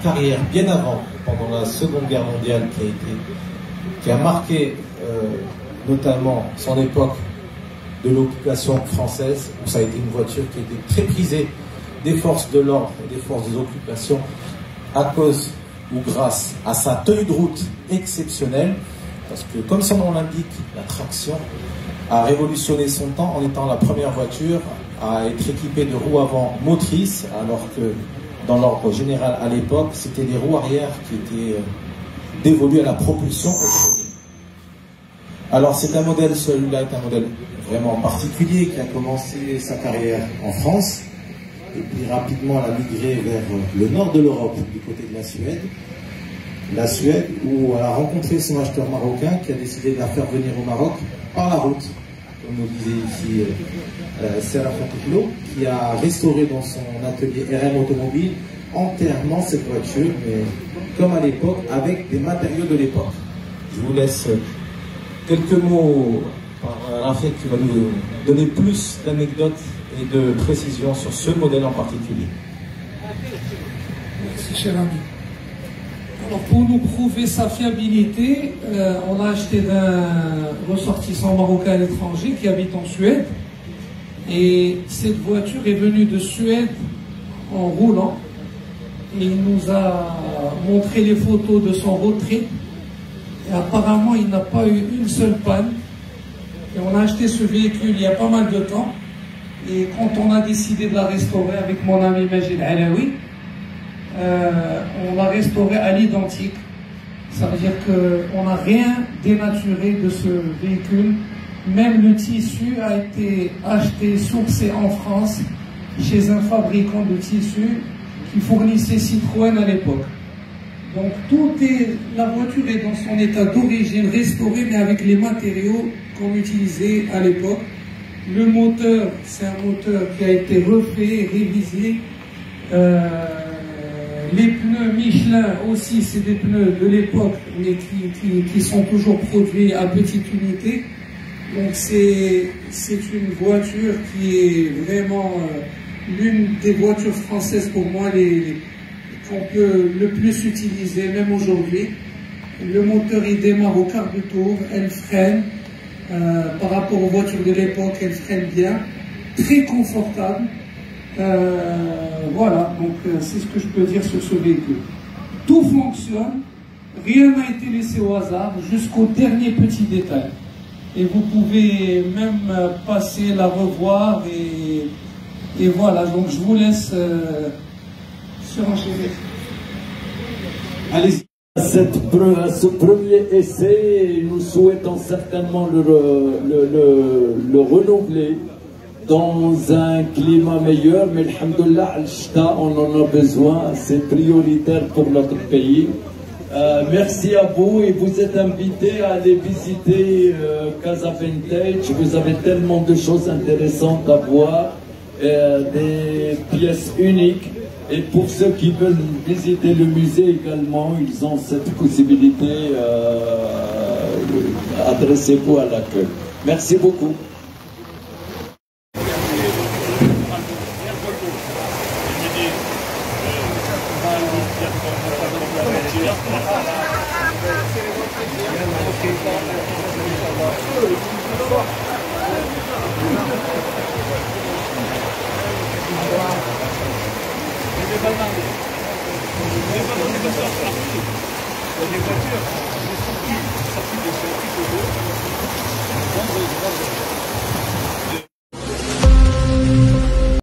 carrière bien avant, pendant la Seconde Guerre mondiale, qui a marqué notamment son époque de l'occupation française, où ça a été une voiture qui était très prisée des forces de l'ordre et des forces des occupations à cause ou grâce à sa tenue de route exceptionnelle, parce que comme son nom l'indique, la traction a révolutionné son temps en étant la première voiture à être équipée de roues avant motrices, alors que dans l'ordre général à l'époque, c'était les roues arrière qui étaient dévolues à la propulsion automobile. Alors c'est un modèle, celui-là est un modèle vraiment particulier qui a commencé sa carrière en France et puis rapidement elle a migré vers le nord de l'Europe, du côté de la Suède. La Suède où elle a rencontré son acheteur marocain qui a décidé de la faire venir au Maroc par la route, comme nous disait ici Serra Fonteklo, qui a restauré dans son atelier RM Automobile entièrement cette voiture, mais comme à l'époque, avec des matériaux de l'époque. Je vous laisse quelques mots par Rafet qui va nous donner plus d'anecdotes et de précisions sur ce modèle en particulier. Merci, cher ami. Alors, pour nous prouver sa fiabilité, on a acheté d'un ressortissant marocain à l'étranger qui habite en Suède. Et cette voiture est venue de Suède en roulant. Et il nous a montré les photos de son road trip. Et apparemment, il n'a pas eu une seule panne. Et on a acheté ce véhicule il y a pas mal de temps. Et quand on a décidé de la restaurer avec mon ami Majid Alaoui, on l'a restaurée à l'identique. Ça veut dire qu'on n'a rien dénaturé de ce véhicule. Même le tissu a été acheté, sourcé en France, chez un fabricant de tissus qui fournissait Citroën à l'époque. Donc la voiture est dans son état d'origine, restaurée, mais avec les matériaux qu'on utilisait à l'époque. Le moteur, c'est un moteur qui a été refait, révisé. Les pneus Michelin aussi, c'est des pneus de l'époque, mais qui sont toujours produits à petite unité. Donc c'est une voiture qui est vraiment l'une des voitures françaises pour moi qu'on peut le plus utiliser, même aujourd'hui. Le moteur il démarre au quart de tour, elle freine. Par rapport aux voitures de l'époque, elle freine bien, très confortable. Voilà, donc c'est ce que je peux dire sur ce véhicule. Tout fonctionne, rien n'a été laissé au hasard, jusqu'au dernier petit détail. Et vous pouvez même passer, la revoir, et voilà, donc je vous laisse surenchérir. Allez-y. Ce premier essai, nous souhaitons certainement le renouveler dans un climat meilleur, mais alhamdoulilah, al-Shta, on en a besoin, c'est prioritaire pour notre pays. Merci à vous et vous êtes invités à aller visiter Casa Vintage. Vous avez tellement de choses intéressantes à voir, des pièces uniques. Et pour ceux qui veulent visiter le musée également, ils ont cette possibilité. Adressez-vous à l'accueil. Merci beaucoup. Des voitures.